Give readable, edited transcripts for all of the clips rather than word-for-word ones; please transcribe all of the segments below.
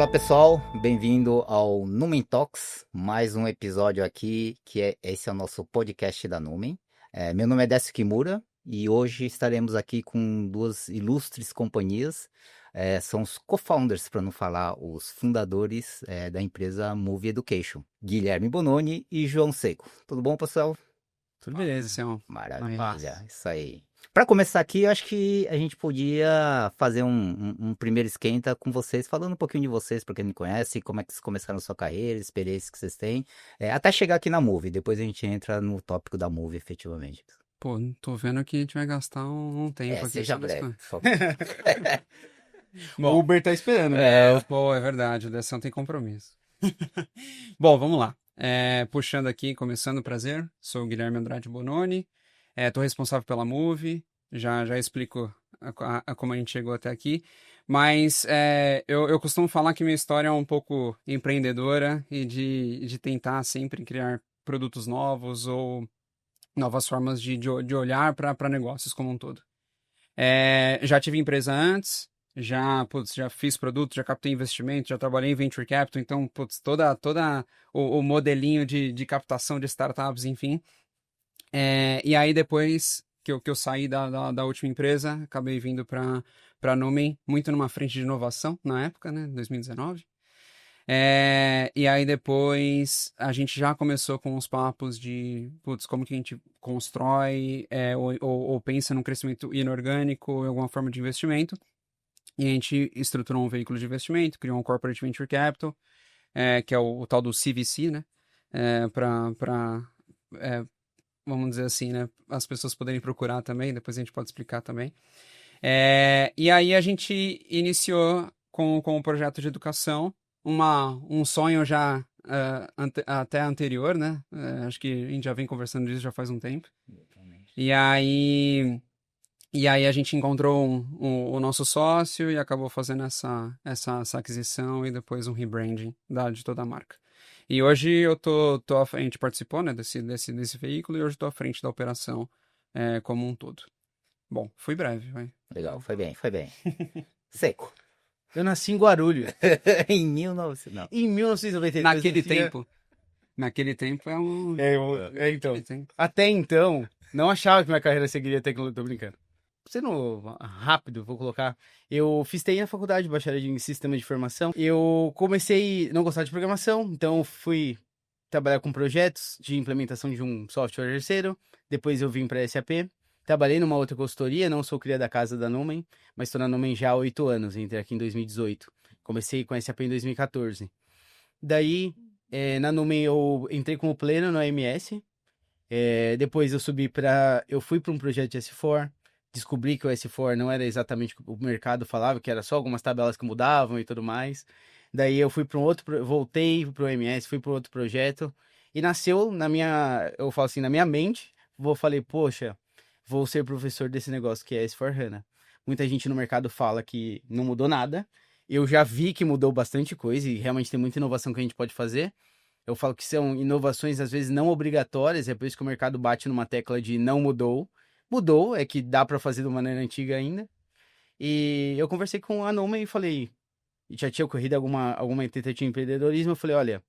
Fala pessoal, bem-vindo ao Numen Talks, mais um episódio aqui, esse é o nosso podcast da Numen. Meu nome é Décio Kimura e hoje estaremos aqui com duas ilustres companhias, são os co-founders, para não falar os fundadores da empresa Move Education, Guilherme Bononi e João Seco. Tudo bom, pessoal? Tudo beleza, Sião. Maravilha, isso aí. Para começar aqui, eu acho que a gente podia fazer um primeiro esquenta com vocês, falando um pouquinho de vocês, para quem não conhece, como é que vocês começaram a sua carreira, experiências que vocês têm, até chegar aqui na Move, depois a gente entra no tópico da Move, efetivamente. Pô, tô vendo que a gente vai gastar um tempo aqui. Seja sobre breve, isso. por favor. Bom, O Uber tá esperando, né? Pô, é verdade, o Dessão tem compromisso. Bom, vamos lá. Puxando aqui, começando, prazer. Sou o Guilherme Andrade Bononi. Tô responsável pela Move. Já explico como a gente chegou até aqui. Mas eu costumo falar que minha história é um pouco empreendedora e de tentar sempre criar produtos novos ou novas formas de olhar para negócios como um todo. Já tive empresa antes, já fiz produto, já captei investimento, já trabalhei em Venture Capital, então, toda o modelinho de captação de startups, enfim. E aí, depois que eu saí da última empresa, acabei vindo para a Numen, muito numa frente de inovação, na época, né, 2019. E aí depois a gente já começou com os papos de como que a gente constrói ou pensa num crescimento inorgânico, em alguma forma de investimento. E a gente estruturou um veículo de investimento, criou um Corporate Venture Capital, que é o tal do CVC, né? Vamos dizer assim, né? As pessoas poderem procurar também, depois a gente pode explicar também. E aí a gente iniciou com o projeto de educação, um sonho já até anterior, né? Acho que a gente já vem conversando disso já faz um tempo. E aí a gente encontrou o nosso sócio e acabou fazendo essa aquisição e depois um rebranding de toda a marca. E hoje eu a gente participou, né, desse veículo e hoje estou à frente da operação como um todo. Bom, fui breve, vai. Legal, foi bem. Seco. Eu nasci em Guarulhos. Em 1900, não. Em 1992. Naquele tempo é um... Então. Naquele tempo. Até então, não achava que minha carreira seguiria tecnologia. Tô brincando. Sendo rápido, vou colocar. Eu fiz TI na faculdade, bacharel em sistema de informação. Eu comecei a não gostar de programação, então fui trabalhar com projetos de implementação de um software terceiro. Depois eu vim para SAP. Trabalhei numa outra consultoria, não sou cria da casa da Numen, mas estou na Numen já há 8 anos, entrei aqui em 2018. Comecei com a SAP em 2014. Daí, na Numen eu entrei como pleno no AMS. Depois eu fui para um projeto de S4, descobri que o S4 não era exatamente o que o mercado falava, que era só algumas tabelas que mudavam e tudo mais. Daí eu fui para voltei para o AMS, fui para outro projeto, e nasceu eu falo assim, na minha mente, falei, poxa, vou ser professor desse negócio que é S4HANA. Muita gente no mercado fala que não mudou nada. Eu já vi que mudou bastante coisa e realmente tem muita inovação que a gente pode fazer. Eu falo que são inovações, às vezes, não obrigatórias. É por isso que o mercado bate numa tecla de não mudou. Mudou, é que dá para fazer de uma maneira antiga ainda. E eu conversei com a Numa e falei... Já tinha ocorrido alguma tentativa de empreendedorismo. Eu falei, olha,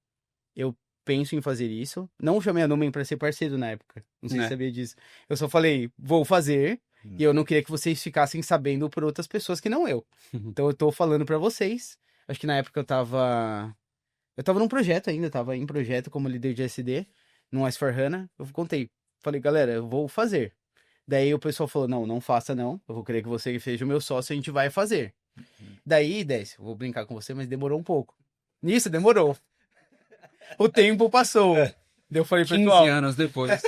eu penso em fazer isso. Não chamei a Numen para ser parceiro na época. Não sei se sabia disso. Eu só falei, vou fazer. E eu não queria que vocês ficassem sabendo por outras pessoas que não eu. Então eu tô falando para vocês. Acho que na época eu tava num projeto ainda, tava em projeto como líder de SD, num S4HANA. Eu contei, falei, galera, eu vou fazer. Daí o pessoal falou, não faça não. Eu vou querer que você seja o meu sócio, a gente vai fazer. Daí, Décio, vou brincar com você, mas demorou um pouco. Nisso, demorou. O tempo passou. Daí eu falei, 15 pessoal... anos depois.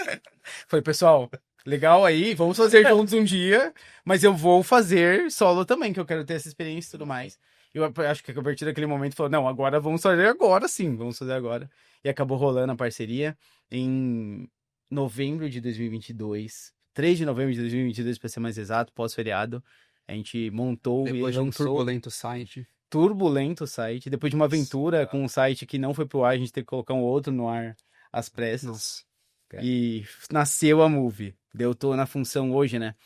Falei, pessoal, legal aí, vamos fazer juntos um dia, mas eu vou fazer solo também, que eu quero ter essa experiência e tudo mais. Eu acho que a partir daquele momento falou, não, agora vamos fazer agora sim, vamos fazer agora. E acabou rolando a parceria em novembro de 2022, 3 de novembro de 2022, para ser mais exato, pós-feriado. A gente montou Depois e de um lançou turbulento site. depois de uma aventura com um site que não foi pro ar, a gente teve que colocar um outro no ar às pressas. Nossa. E nasceu a Move. Eu tô na função hoje, né?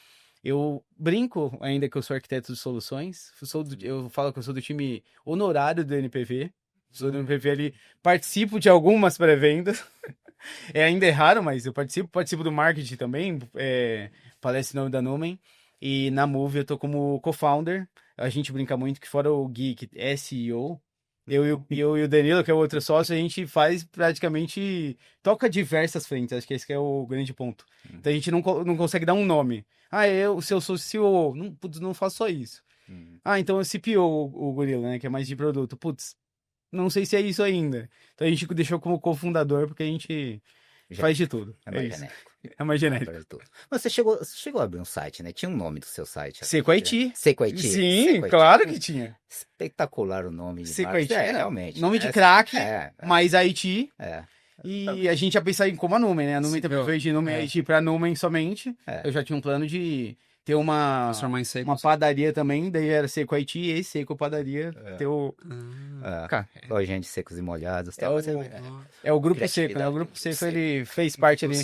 Eu brinco ainda que eu sou arquiteto de soluções. Eu falo que eu sou do time honorário do NPV. Sou do NPV ali, participo de algumas pré-vendas. Ainda é raro, mas eu participo do marketing também, palestra em nome da Numen. E na Move eu tô como co-founder. A gente brinca muito que fora o Gui, que é CEO, eu e o Danilo, que é o outro sócio, a gente faz praticamente, toca diversas frentes, acho que esse que é o grande ponto. Então a gente não consegue dar um nome. Se eu sou CEO, não, putz, não faço só isso. Então eu CPO, o Gorila, né, que é mais de produto. Putz, não sei se é isso ainda. Então a gente deixou como cofundador, porque a gente faz de tudo. É É mais isso. genérico. É mais genérico. Faz tudo. Mas você chegou a abrir um site, né? Tinha um nome do seu site. Seco Haiti. Seco Haiti. Sim, Seco Haiti. claro que tinha. Espetacular o nome de Seco marketing. Haiti. Realmente. Nome de craque, É. mais Haiti. É. E a gente ia pensar em como a Numen, né? A Numen também veio de Numen Haiti pra Numen somente. Eu já tinha um plano de ter uma padaria também, daí era Seco Haiti e Seco Padaria. Ter o... Lojinha de secos e molhados. Tal. É o Grupo Seco, né? O Grupo Seco, ele fez parte ali.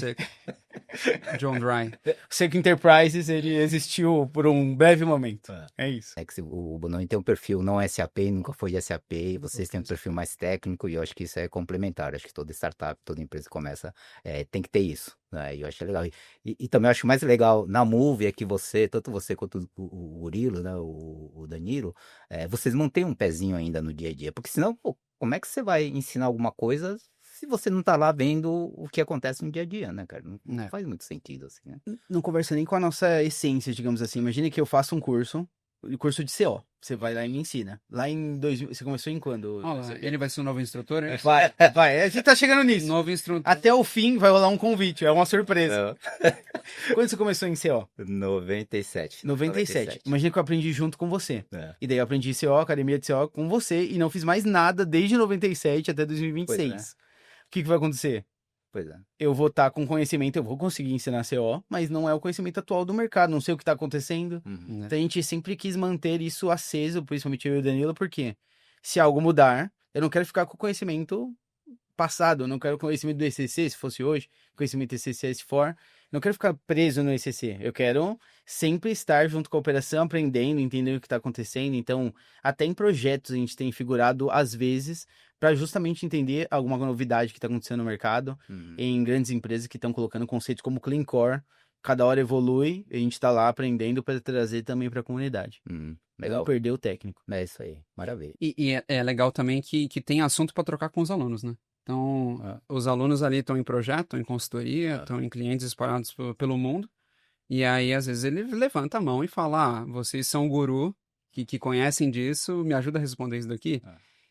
John Dry. Seco Enterprises, ele existiu por um breve momento. É isso. É que o Bononi tem um perfil não SAP, nunca foi de SAP, e vocês têm um perfil mais técnico, e eu acho que isso é complementar. Acho que toda startup, toda empresa que começa, tem que ter isso. Né? E eu acho legal. E também eu acho mais legal na Move é que tanto você quanto o Urilo, né, o Danilo, vocês mantêm um pezinho ainda no dia a dia. Porque senão, pô, como é que você vai ensinar alguma coisa se você não tá lá vendo o que acontece no dia a dia, né, cara? Não faz muito sentido, assim, né? Não conversa nem com a nossa essência, digamos assim. Imagine que eu faço um curso de CO. Você vai lá e me ensina. Lá em 2000, você começou em quando? Ele vai ser um novo instrutor, é? Vai. A gente tá chegando nisso. Novo instrutor. Até o fim vai rolar um convite, é uma surpresa. Quando você começou em CO? 97. Imagina que eu aprendi junto com você. E daí eu aprendi CO, academia de CO com você e não fiz mais nada desde 97 até 2026. O que vai acontecer? Pois é. Eu vou estar com conhecimento, eu vou conseguir ensinar CO, mas não é o conhecimento atual do mercado, não sei o que está acontecendo. Então a gente sempre quis manter isso aceso, principalmente eu e o Danilo, porque se algo mudar, eu não quero ficar com o conhecimento passado, eu não quero conhecimento do ECC, se fosse hoje, conhecimento do ECC se for, não quero ficar preso no ECC, eu quero sempre estar junto com a operação, aprendendo, entendendo o que está acontecendo. Então, até em projetos a gente tem figurado, às vezes, para justamente entender alguma novidade que está acontecendo no mercado, em grandes empresas que estão colocando conceitos como Clean Core, cada hora evolui, e a gente está lá aprendendo para trazer também para a comunidade. Legal. Não perder o técnico. É isso aí, maravilha. E é legal também que tem assunto para trocar com os alunos, né? Então, os alunos ali estão em projeto, estão em consultoria, estão em clientes espalhados pelo mundo, e aí às vezes ele levanta a mão e fala, vocês são guru, que conhecem disso, me ajuda a responder isso daqui.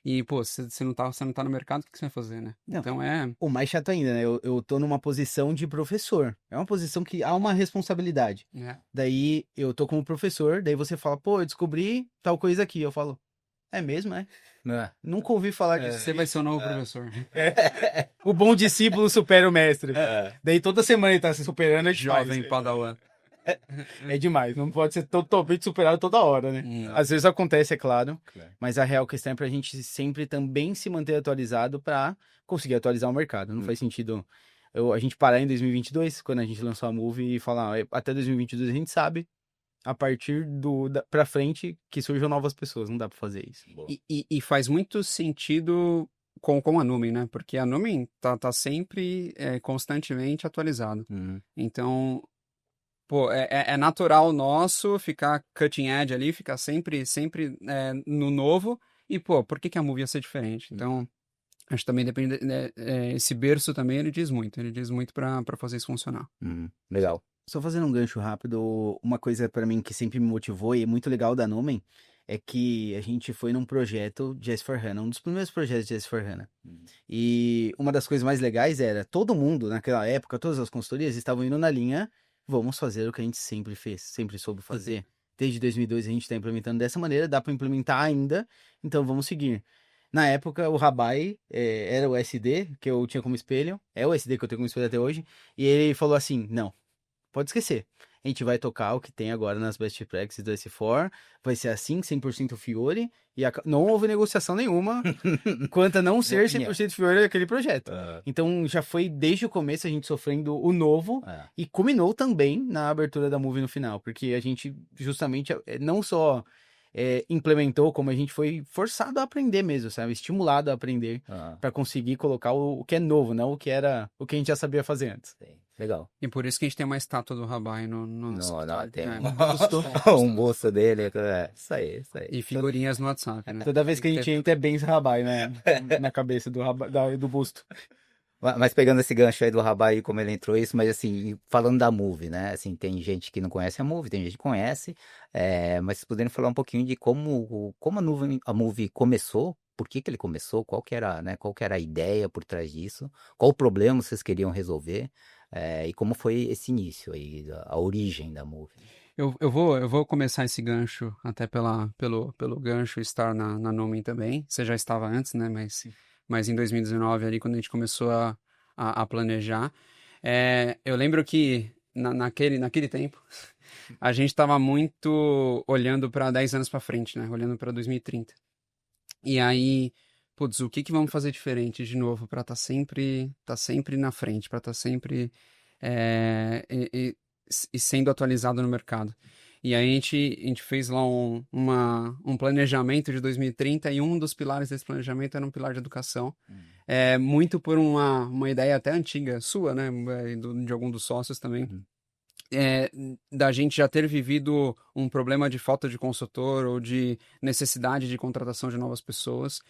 E, pô, se você não tá no mercado, o que você vai fazer, né? Não. Então O mais chato ainda, né? Eu tô numa posição de professor. É uma posição que há uma responsabilidade. Daí eu tô como professor, daí você fala, pô, eu descobri tal coisa aqui. Eu falo, é mesmo, é? Nunca ouvi falar disso. Você vai ser o novo professor. O bom discípulo supera o mestre. Daí toda semana ele tá se superando. Jovem Padawan. É demais, não pode ser totalmente superado toda hora, né? Às vezes acontece, é claro, mas a real questão é pra gente sempre também se manter atualizado pra conseguir atualizar o mercado. Não faz sentido a gente parar em 2022, quando a gente lançou a Move, e falar, até 2022 a gente sabe, a partir pra frente, que surjam novas pessoas. Não dá pra fazer isso. E faz muito sentido com a Numen, né? Porque a Numen tá sempre constantemente atualizado. Então, pô, é natural nosso ficar cutting edge ali, ficar sempre no novo. E, pô, por que a Move ia ser diferente? Então, acho que também depende, esse berço também, ele diz muito pra fazer isso funcionar. Legal. Só fazendo um gancho rápido, uma coisa pra mim que sempre me motivou e é muito legal da Numen é que a gente foi num projeto de S4HANA, um dos primeiros projetos de S4HANA. E uma das coisas mais legais era, todo mundo naquela época, todas as consultorias estavam indo na linha, vamos fazer o que a gente sempre fez, sempre soube fazer. Desde 2002 a gente está implementando dessa maneira, dá para implementar ainda, então vamos seguir. Na época, o Rabai era o SD, que eu tinha como espelho, é o SD que eu tenho como espelho até hoje, e ele falou assim, não, pode esquecer. a gente vai tocar o que tem agora nas best practices do S4, vai ser assim, 100% Fiori, e não houve negociação nenhuma quanto a não ser 100% Fiori daquele projeto. Então, já foi desde o começo a gente sofrendo o novo, e culminou também na abertura da Movie no final, porque a gente justamente não só implementou, como a gente foi forçado a aprender mesmo, sabe? Estimulado a aprender para conseguir colocar o que é novo, não o que era o que a gente já sabia fazer antes. Legal. E por isso que a gente tem uma estátua do Rabai no Não, tem um busto dele. Isso aí. E figurinhas no WhatsApp, né? Toda vez que a gente entra é Benz Rabai, né? Na cabeça do busto. Mas pegando esse gancho aí do Rabai, como ele entrou isso, mas assim, falando da Movie, né? Assim, tem gente que não conhece a Movie, tem gente que conhece, mas podendo falar um pouquinho de como a Movie começou, por que ele começou, qual que era a ideia por trás disso, qual o problema vocês queriam resolver, e como foi esse início aí, a origem da Movie. Eu vou começar esse gancho até pelo gancho estar na Numen também. Você já estava antes, né? Mas em 2019, ali, quando a gente começou a planejar, eu lembro que naquele tempo, a gente estava muito olhando para 10 anos para frente, né? Olhando para 2030. E aí, putz, o que vamos fazer diferente de novo para tá sempre na frente, para estar sempre e sendo atualizado no mercado. E aí a gente fez lá um planejamento de 2030 e um dos pilares desse planejamento era um pilar de educação. Muito por uma ideia até antiga sua, né? De algum dos sócios também. Da gente já ter vivido um problema de falta de consultor ou de necessidade de contratação de novas pessoas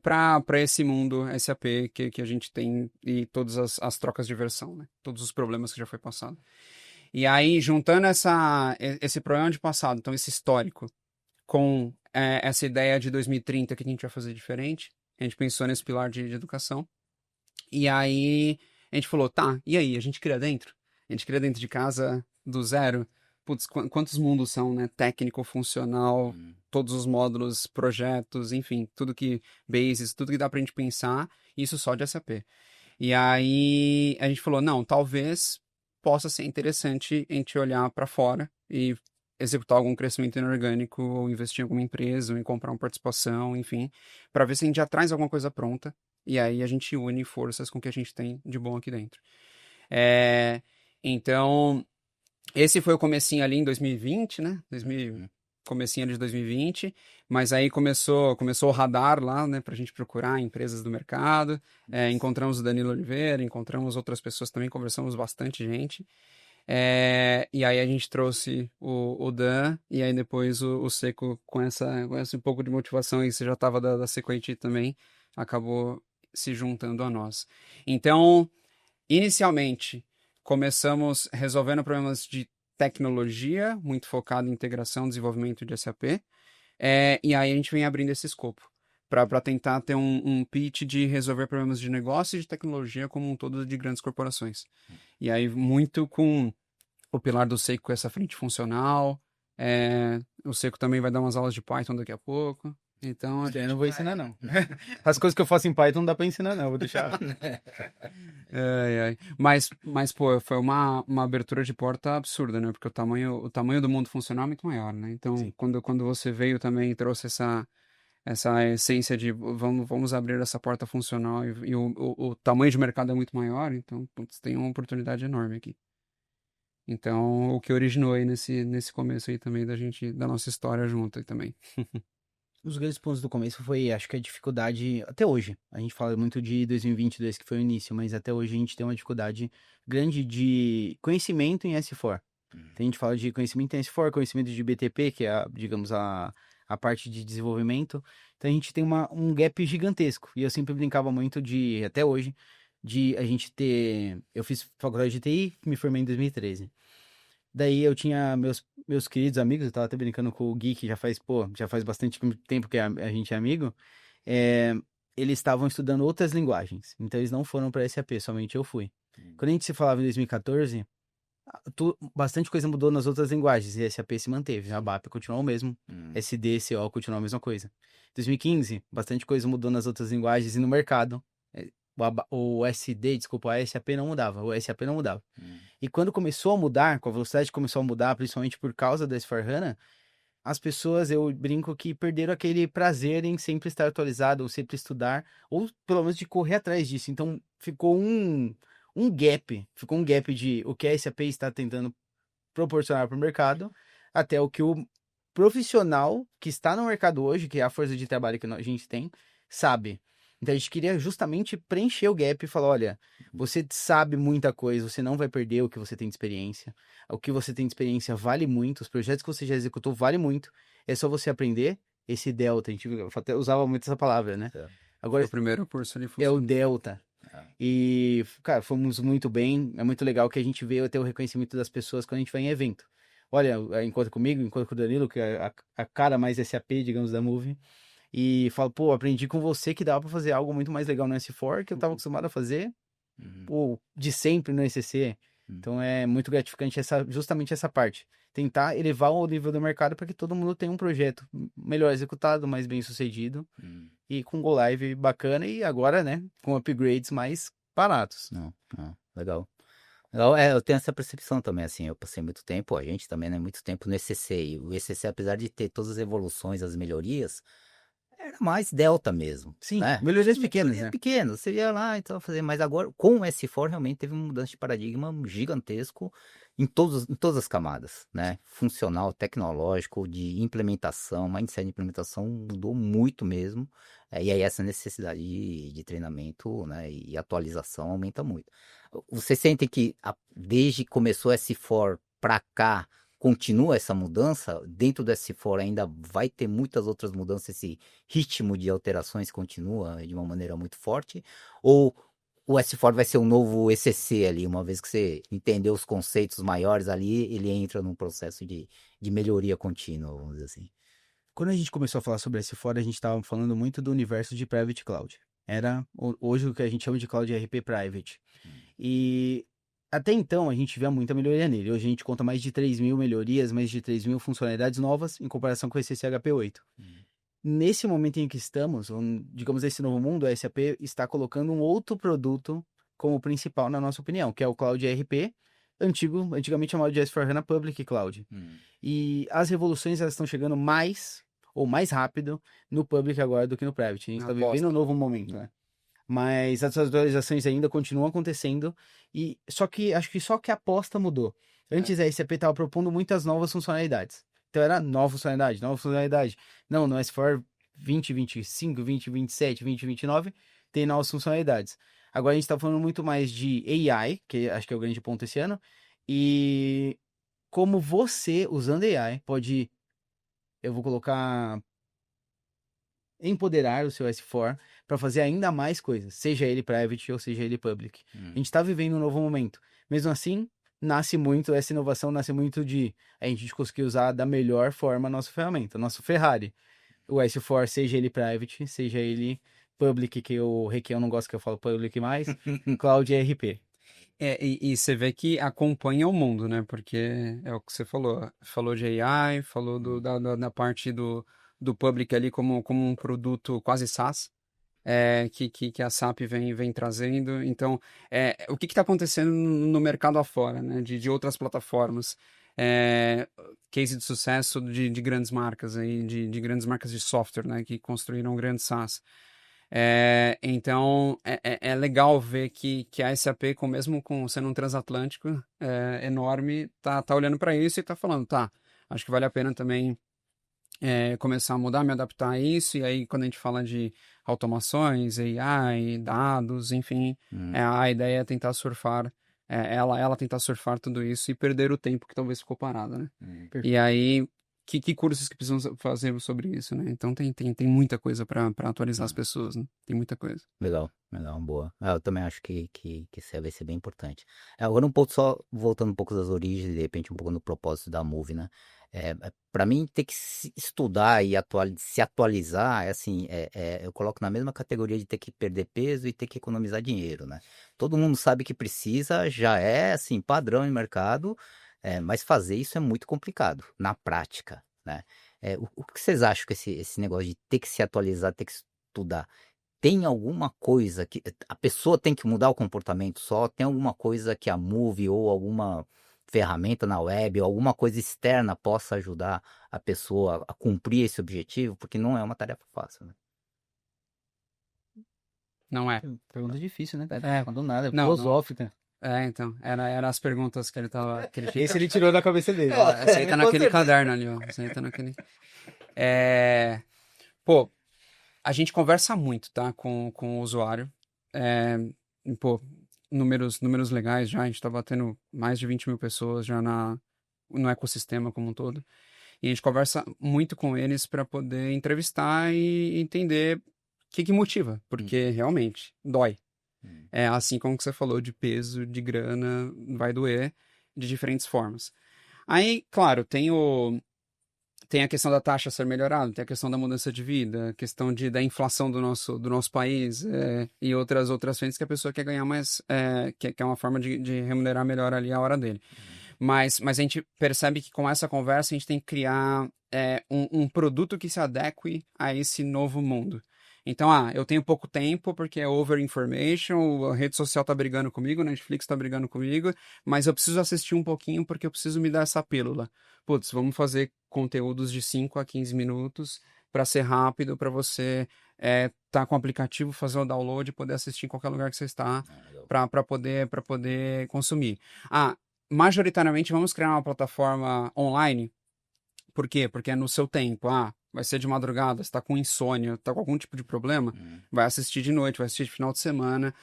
para esse mundo SAP que a gente tem e todas as trocas de versão, né? Todos os problemas que já foi passado. E aí, juntando esse problema de passado, então esse histórico, com essa ideia de 2030 que a gente vai fazer diferente, a gente pensou nesse pilar de educação. E aí, a gente falou, tá, e aí, a gente cria dentro? A gente cria dentro de casa do zero? Putz, quantos mundos são, né? Técnico, funcional, todos os módulos, projetos, enfim, bases, tudo que dá pra gente pensar, isso só de SAP. E aí, a gente falou, não, talvez possa ser interessante a gente olhar para fora e executar algum crescimento inorgânico ou investir em alguma empresa ou em comprar uma participação, enfim, para ver se a gente já traz alguma coisa pronta e aí a gente une forças com o que a gente tem de bom aqui dentro. Então, esse foi o comecinho ali em 2020, né? Comecinho ali de 2020, mas aí começou o radar lá, né, pra gente procurar empresas do mercado, encontramos o Danilo Oliveira, encontramos outras pessoas também, conversamos bastante gente, e aí a gente trouxe o Dan, e aí depois o Seco com esse um pouco de motivação, e você já estava da Seco IT também, acabou se juntando a nós. Então, inicialmente, começamos resolvendo problemas de tecnologia, muito focado em integração e desenvolvimento de SAP, e aí a gente vem abrindo esse escopo para tentar ter um pitch de resolver problemas de negócio e de tecnologia como um todo de grandes corporações. E aí muito com o pilar do Seco com essa frente funcional, o Seco também vai dar umas aulas de Python daqui a pouco. Então, eu não vou ensinar, não. As coisas que eu faço em Python não dá pra ensinar, não. Vou deixar. Mas, pô, foi uma abertura de porta absurda, né? Porque o tamanho do mundo funcional é muito maior, né? Então, quando você veio também e trouxe essa essência de vamos abrir essa porta funcional e o tamanho de mercado é muito maior, então, putz, tem uma oportunidade enorme aqui. Então, o que originou aí nesse começo aí também da nossa história junto aí também. Os grandes pontos do começo foi, acho que a dificuldade, até hoje, a gente fala muito de 2022, que foi o início, mas até hoje a gente tem uma dificuldade grande de conhecimento em S4. Então, a gente fala de conhecimento em S4, conhecimento de BTP, que é, digamos, a parte de desenvolvimento. Então, a gente tem um gap gigantesco. E eu sempre brincava muito até hoje, de a gente ter... Eu fiz faculdade de TI, me formei em 2013. Daí eu tinha meus queridos amigos, eu tava até brincando com o Gui, que já faz bastante tempo que a gente é amigo. Eles estavam estudando outras linguagens, então eles não foram para SAP, somente eu fui. Quando a gente se falava em 2014, bastante coisa mudou nas outras linguagens e SAP se manteve. A BAP continuou o mesmo, SD, CO continuou a mesma coisa. Em 2015, bastante coisa mudou nas outras linguagens e no mercado. o SD, desculpa, a SAP não mudava, o SAP não mudava. E quando começou a mudar, com a velocidade que começou a mudar, principalmente por causa da S/4HANA, as pessoas, eu brinco que perderam aquele prazer em sempre estar atualizado, ou sempre estudar, ou pelo menos de correr atrás disso. Então, ficou ficou um gap de o que a SAP está tentando proporcionar para o mercado, até o que o profissional que está no mercado hoje, que é a força de trabalho que a gente tem, sabe. Então a gente queria justamente preencher o gap e falar, olha, você sabe muita coisa, você não vai perder o que você tem de experiência. O que você tem de experiência vale muito, os projetos que você já executou vale muito. É só você aprender esse delta. A gente até usava muito essa palavra, né? Certo. Agora Foi o primeiro curso ali. é o delta. É. E, cara, fomos muito bem. É muito legal que a gente vê até o reconhecimento das pessoas quando a gente vai em evento. Olha, encontra comigo, encontra com o Danilo, que é a cara mais SAP, digamos, da Movie. E falo, pô, aprendi com você que dava pra fazer algo muito mais legal no S4, que eu tava acostumado a fazer, pô, de sempre no ECC. Então é muito gratificante justamente essa parte. Tentar elevar o nível do mercado para que todo mundo tenha um projeto melhor executado, mais bem sucedido e com go live bacana e agora, né, com upgrades mais baratos. Não, legal. Eu tenho essa percepção também, assim, eu passei muito tempo, a gente também, né, muito tempo no ECC, e o ECC, apesar de ter todas as evoluções, as melhorias, era mais delta mesmo, Sim, né? melhorias pequenas, né? Pequeno, você ia lá e tal, fazer, mas agora, com o S4, realmente teve uma mudança de paradigma gigantesco em todas as camadas, né? Funcional, tecnológico, de implementação, mindset de implementação mudou muito mesmo, e aí essa necessidade de treinamento, né, e atualização aumenta muito. Você sente que desde que começou o S4 para cá, continua essa mudança? Dentro do S4 ainda vai ter muitas outras mudanças, esse ritmo de alterações continua de uma maneira muito forte? Ou o S4 vai ser um novo ECC ali, uma vez que você entendeu os conceitos maiores ali, ele entra num processo de melhoria contínua, vamos dizer assim. Quando a gente começou a falar sobre S4, a gente estava falando muito do universo de Private Cloud. Era hoje o que a gente chama de Cloud ERP Private. E até então a gente via muita melhoria nele. Hoje a gente conta mais de 3.000 melhorias, mais de 3.000 funcionalidades novas em comparação com o CCHP8. Nesse momento em que estamos, digamos, esse novo mundo, a SAP está colocando um outro produto como principal, na nossa opinião, que é o Cloud ERP, antigamente chamado de S/4HANA Public Cloud. E as revoluções elas estão chegando mais rápido no Public agora do que no Private. A gente está vivendo um novo momento, né? Mas as atualizações ainda continuam acontecendo e acho que só que a aposta mudou. Antes a SAP estava propondo muitas novas funcionalidades. Então era nova funcionalidade. Não, no S4 2025, 2027, 2029 tem novas funcionalidades. Agora a gente está falando muito mais de AI, que acho que é o grande ponto esse ano, e como você, usando AI, pode, eu vou colocar, empoderar o seu S4 para fazer ainda mais coisas, seja ele private ou seja ele public. A gente está vivendo um novo momento. Mesmo assim, essa inovação nasce muito de a gente conseguir usar da melhor forma a nossa ferramenta, nosso Ferrari. O S4, seja ele private, seja ele public, que o Requião não gosta que eu falo public mais, Cloud ERP. E você vê que acompanha o mundo, né? Porque é o que você falou de AI, falou da parte do public ali como um produto quase SaaS, que a SAP vem trazendo. Então, o que está acontecendo no mercado afora, né? De outras plataformas. Case de sucesso de grandes marcas, aí, de grandes marcas de software, né? Que construíram grandes SaaS. Então, é legal ver que a SAP, mesmo sendo um transatlântico enorme, tá olhando para isso e tá falando, acho que vale a pena também começar a mudar, me adaptar a isso. E aí, quando a gente fala de automações, AI, dados, enfim, a ideia é tentar surfar, ela tentar surfar tudo isso e perder o tempo que talvez ficou parado, né? E aí, que cursos que precisam fazer sobre isso, né? Então tem muita coisa para atualizar as pessoas, né? Tem muita coisa. Legal, boa. Eu também acho que isso vai ser bem importante. Agora um pouco só, voltando um pouco das origens e de repente um pouco no propósito da Move, né? Para mim, ter que estudar e se atualizar, assim, eu coloco na mesma categoria de ter que perder peso e ter que economizar dinheiro, né? Todo mundo sabe que precisa, já é, assim, padrão em mercado, mas fazer isso é muito complicado, na prática, né? O que vocês acham que esse negócio de ter que se atualizar, ter que estudar, tem alguma coisa que a pessoa tem que mudar o comportamento só? Tem alguma coisa que a Move ou alguma ferramenta na web ou alguma coisa externa possa ajudar a pessoa a cumprir esse objetivo? Porque não é uma tarefa fácil, né? Não é. Pergunta difícil, né? É. Quando nada, é Não, filosófica. Então. Era as perguntas que ele tava. Que ele tinha. Esse ele tirou da cabeça dele. Ó, essa aí tá naquele caderno ali, ó. Essa aí tá naquele. Pô, a gente conversa muito, tá? Com o usuário. Pô, números legais já. A gente tá batendo mais de 20 mil pessoas já no ecossistema como um todo. E a gente conversa muito com eles para poder entrevistar e entender o que motiva. Porque realmente dói. É assim como que você falou de peso, de grana, vai doer de diferentes formas. Aí, claro, tem a questão da taxa ser melhorada, tem a questão da mudança de vida, a questão da inflação do nosso país e outras frentes que a pessoa quer ganhar mais, que é uma forma de remunerar melhor ali a hora dele. Mas a gente percebe que com essa conversa a gente tem que criar um produto que se adeque a esse novo mundo. Então, eu tenho pouco tempo porque é over information, a rede social tá brigando comigo, a Netflix tá brigando comigo, mas eu preciso assistir um pouquinho porque eu preciso me dar essa pílula. Putz, vamos fazer conteúdos de 5 a 15 minutos para ser rápido, para você tá com o aplicativo, fazer o download e poder assistir em qualquer lugar que você está para poder consumir. Majoritariamente vamos criar uma plataforma online. Por quê? Porque é no seu tempo. Vai ser de madrugada, você tá com insônia, tá com algum tipo de problema, vai assistir de noite, vai assistir de final de semana,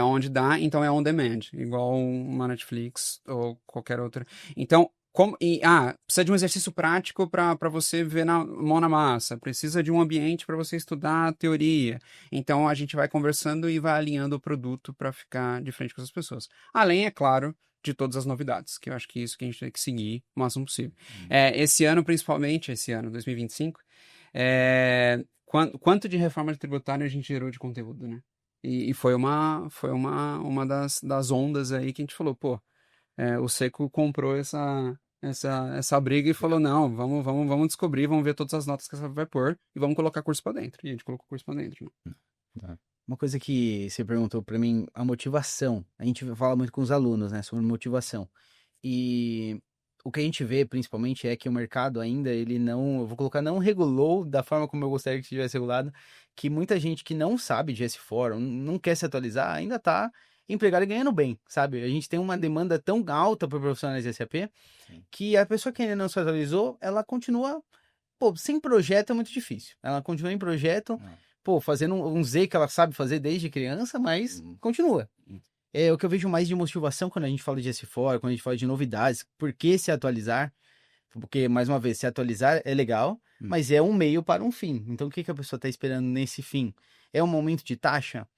onde dá, então é on demand, igual uma Netflix ou qualquer outra. Então, precisa de um exercício prático para você ver na mão na massa, precisa de um ambiente para você estudar a teoria. Então, a gente vai conversando e vai alinhando o produto para ficar de frente com as pessoas. Além, é claro, de todas as novidades, que eu acho que é isso que a gente tem que seguir o máximo possível. Esse ano, principalmente, 2025, quanto de reforma tributária a gente gerou de conteúdo, né? E foi uma das ondas aí que a gente falou, pô, o Seco comprou essa briga e falou, não, vamos descobrir, vamos ver todas as notas que essa vai pôr e vamos colocar curso pra dentro. E a gente colocou curso pra dentro, né? Uma coisa que você perguntou pra mim, a motivação. A gente fala muito com os alunos, né, sobre motivação. E o que a gente vê, principalmente, é que o mercado ainda, ele não, eu vou colocar, não regulou da forma como eu gostaria que tivesse regulado, que muita gente que não sabe de S4, não quer se atualizar, ainda tá empregado e ganhando bem, sabe? A gente tem uma demanda tão alta por profissionais de SAP, que a pessoa que ainda não se atualizou, ela continua, sem projeto é muito difícil. Ela continua em projeto, fazendo um Z que ela sabe fazer desde criança, mas continua. É o que eu vejo mais de motivação quando a gente fala de S4, quando a gente fala de novidades, por que se atualizar? Porque, mais uma vez, se atualizar é legal, mas é um meio para um fim. Então, o que a pessoa está esperando nesse fim? É um aumento de taxa?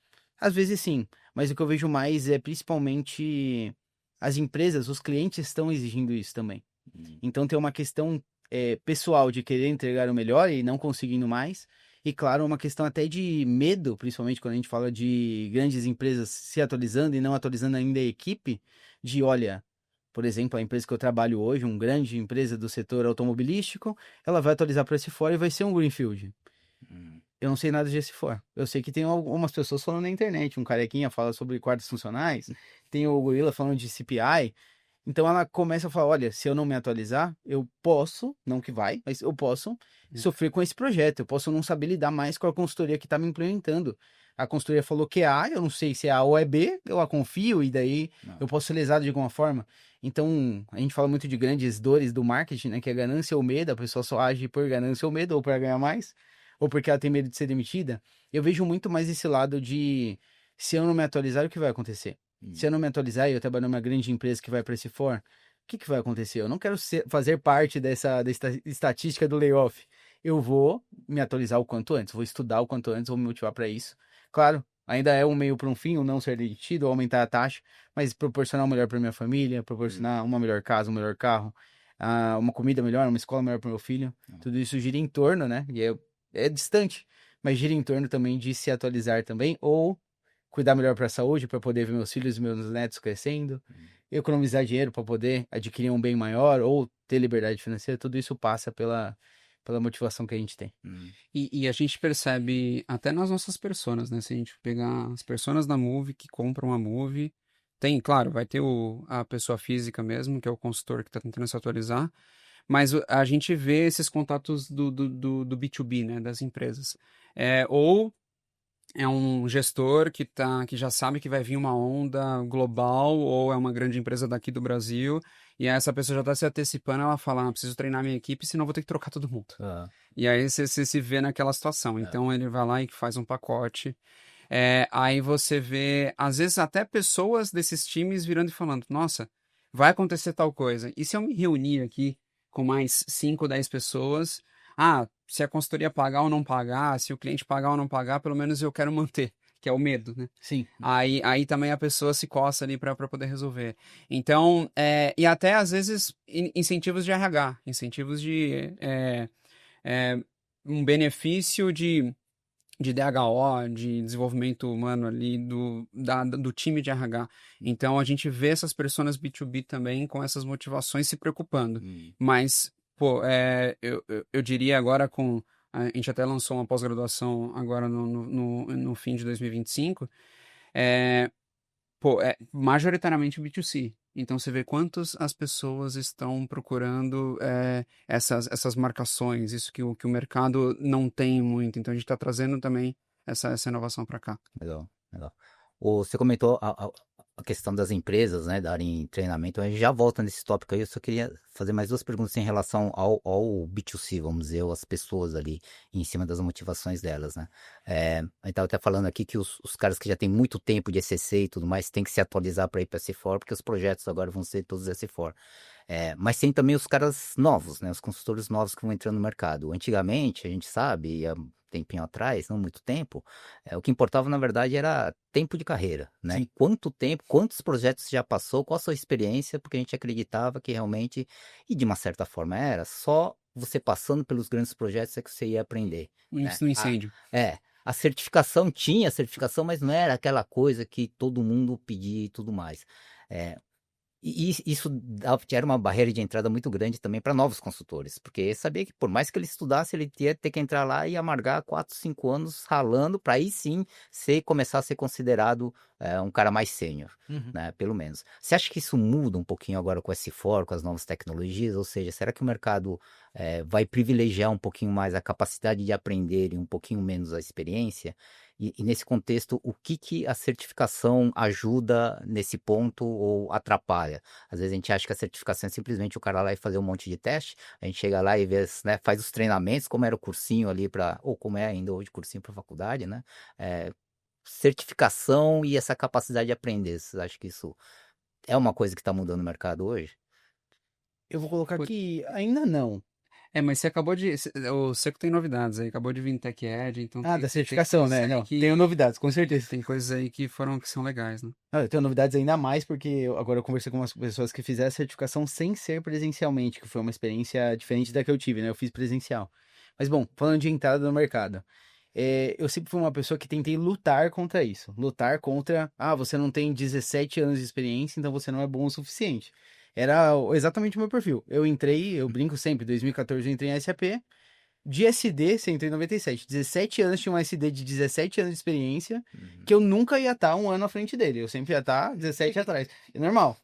Às vezes sim, mas o que eu vejo mais é principalmente as empresas, os clientes estão exigindo isso também. Então, tem uma questão pessoal de querer entregar o melhor e não conseguindo mais. E, claro, uma questão até de medo, principalmente quando a gente fala de grandes empresas se atualizando e não atualizando ainda a equipe, de, olha, por exemplo, a empresa que eu trabalho hoje, uma grande empresa do setor automobilístico, ela vai atualizar para S4 e vai ser um Greenfield. Eu não sei nada de S4. Eu sei que tem algumas pessoas falando na internet, um carequinha fala sobre quartos funcionais, tem o Gorila falando de CPI. Então ela começa a falar, olha, se eu não me atualizar, eu posso, não que vai, mas eu posso sofrer com esse projeto, eu posso não saber lidar mais com a consultoria que está me implementando. A consultoria falou que é A, eu não sei se é A ou é B, eu a confio e daí eu posso ser lesado de alguma forma. Então, a gente fala muito de grandes dores do marketing, né, que é ganância ou medo, a pessoa só age por ganância ou medo, ou para ganhar mais, ou porque ela tem medo de ser demitida. Eu vejo muito mais esse lado de, se eu não me atualizar, o que vai acontecer? Se eu não me atualizar e eu trabalho numa grande empresa que vai para esse for, o que vai acontecer? Eu não quero fazer parte dessa estatística do layoff. Eu vou me atualizar o quanto antes, vou estudar o quanto antes, vou me motivar para isso. Claro, ainda é um meio para um fim, o não ser demitido, aumentar a taxa, mas proporcionar o melhor para minha família, proporcionar uma melhor casa, um melhor carro, uma comida melhor, uma escola melhor para meu filho. Tudo isso gira em torno, né? E é distante, mas gira em torno também de se atualizar também, ou cuidar melhor para a saúde, para poder ver meus filhos e meus netos crescendo, economizar dinheiro para poder adquirir um bem maior ou ter liberdade financeira, tudo isso passa pela motivação que a gente tem. E a gente percebe até nas nossas personas, né? Se a gente pegar as personas da Move que compram a Move, tem, claro, vai ter a pessoa física mesmo, que é o consultor que está tentando se atualizar, mas a gente vê esses contatos do B2B, né? Das empresas. Ou é um gestor que já sabe que vai vir uma onda global, ou é uma grande empresa daqui do Brasil, e aí essa pessoa já está se antecipando, ela fala, preciso treinar minha equipe, senão vou ter que trocar todo mundo. E aí você se vê naquela situação. Então ele vai lá e faz um pacote. Aí você vê, às vezes, até pessoas desses times virando e falando, nossa, vai acontecer tal coisa. E se eu me reunir aqui com mais 5 ou 10 pessoas, se a consultoria pagar ou não pagar, se o cliente pagar ou não pagar, pelo menos eu quero manter, que é o medo, né? Sim. Aí também a pessoa se coça ali para poder resolver. Então, e até às vezes incentivos de RH, incentivos de um benefício de DHO, de desenvolvimento humano ali do time de RH. Então a gente vê essas pessoas B2B também com essas motivações se preocupando. Mas, pô, eu diria agora a gente até lançou uma pós-graduação agora no fim de 2025, majoritariamente B2C. Então você vê quantas as pessoas estão procurando essas marcações, isso que o mercado não tem muito. Então a gente está trazendo também essa inovação para cá. Legal, legal. Você comentou a questão das empresas, né, darem treinamento. A gente já volta nesse tópico aí. Eu só queria fazer mais duas perguntas em relação ao B2C, vamos dizer, ou as pessoas ali, em cima das motivações delas, né? A gente estava até falando aqui que os caras que já têm muito tempo de ECC e tudo mais têm que se atualizar para ir para S4, porque os projetos agora vão ser todos S4. Mas tem também os caras novos, né? Os consultores novos que vão entrando no mercado. Antigamente, a gente sabe, há um tempinho atrás, não muito tempo, o que importava, na verdade, era tempo de carreira, né? Sim. Quanto tempo, quantos projetos já passou, qual a sua experiência, porque a gente acreditava que realmente, e de uma certa forma era, só você passando pelos grandes projetos é que você ia aprender. Né? No incêndio. A certificação tinha certificação, mas não era aquela coisa que todo mundo pedia e tudo mais. E isso era uma barreira de entrada muito grande também para novos consultores, porque sabia que por mais que ele estudasse, ele ia ter que entrar lá e amargar 4, 5 anos ralando para aí sim começar a ser considerado um cara mais sênior, né, pelo menos. Você acha que isso muda um pouquinho agora com esse S4, com as novas tecnologias? Ou seja, será que o mercado vai privilegiar um pouquinho mais a capacidade de aprender e um pouquinho menos a experiência? E nesse contexto, o que a certificação ajuda nesse ponto ou atrapalha? Às vezes a gente acha que a certificação é simplesmente o cara lá e fazer um monte de teste, a gente chega lá e vê, né, faz os treinamentos, como era o cursinho ali ou como é ainda hoje cursinho para faculdade, né? Certificação e essa capacidade de aprender. Vocês acham que isso é uma coisa que está mudando o mercado hoje? Eu vou colocar que ainda não. Mas você acabou de... O Seco tem novidades aí, acabou de vir Tech Ed, então... Da certificação, né? Não, tenho novidades, com certeza. Tem coisas aí que são legais, né? Eu tenho novidades ainda mais, porque agora eu conversei com umas pessoas que fizeram a certificação sem ser presencialmente, que foi uma experiência diferente da que eu tive, né? Eu fiz presencial. Mas bom, falando de entrada no mercado, eu sempre fui uma pessoa que tentei lutar contra isso. Lutar contra, você não tem 17 anos de experiência, então você não é bom o suficiente. Era exatamente o meu perfil. Eu brinco sempre, em 2014 eu entrei em SAP, de SD, você entrou em 97. 17 anos, tinha um SD de 17 anos de experiência, que eu nunca ia estar um ano à frente dele. Eu sempre ia estar 17 atrás. É normal.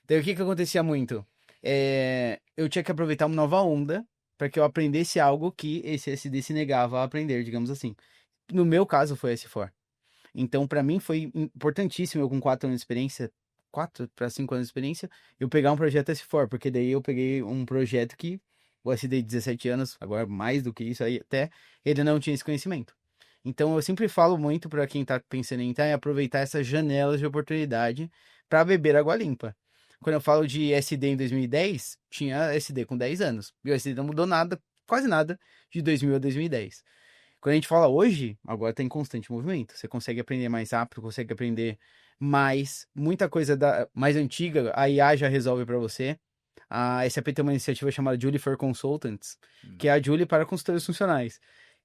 Então, o que acontecia muito? Eu tinha que aproveitar uma nova onda para que eu aprendesse algo que esse SD se negava a aprender, digamos assim. No meu caso, foi S4. Então, para mim, foi importantíssimo, eu com 4 anos de experiência, 4 para 5 anos de experiência, eu pegar um projeto S4, porque daí eu peguei um projeto que o SD de 17 anos, agora mais do que isso aí até, ele não tinha esse conhecimento. Então eu sempre falo muito para quem tá pensando em entrar, é aproveitar essas janelas de oportunidade para beber água limpa. Quando eu falo de SD em 2010, tinha SD com 10 anos. E o SD não mudou nada, quase nada, de 2000 a 2010. Quando a gente fala hoje, agora tá em constante movimento. Você consegue aprender mais rápido, consegue aprender mais. Muita coisa mais antiga, a IA já resolve para você. A SAP tem uma iniciativa chamada Joule for Consultants, que é a Joule para consultores funcionais.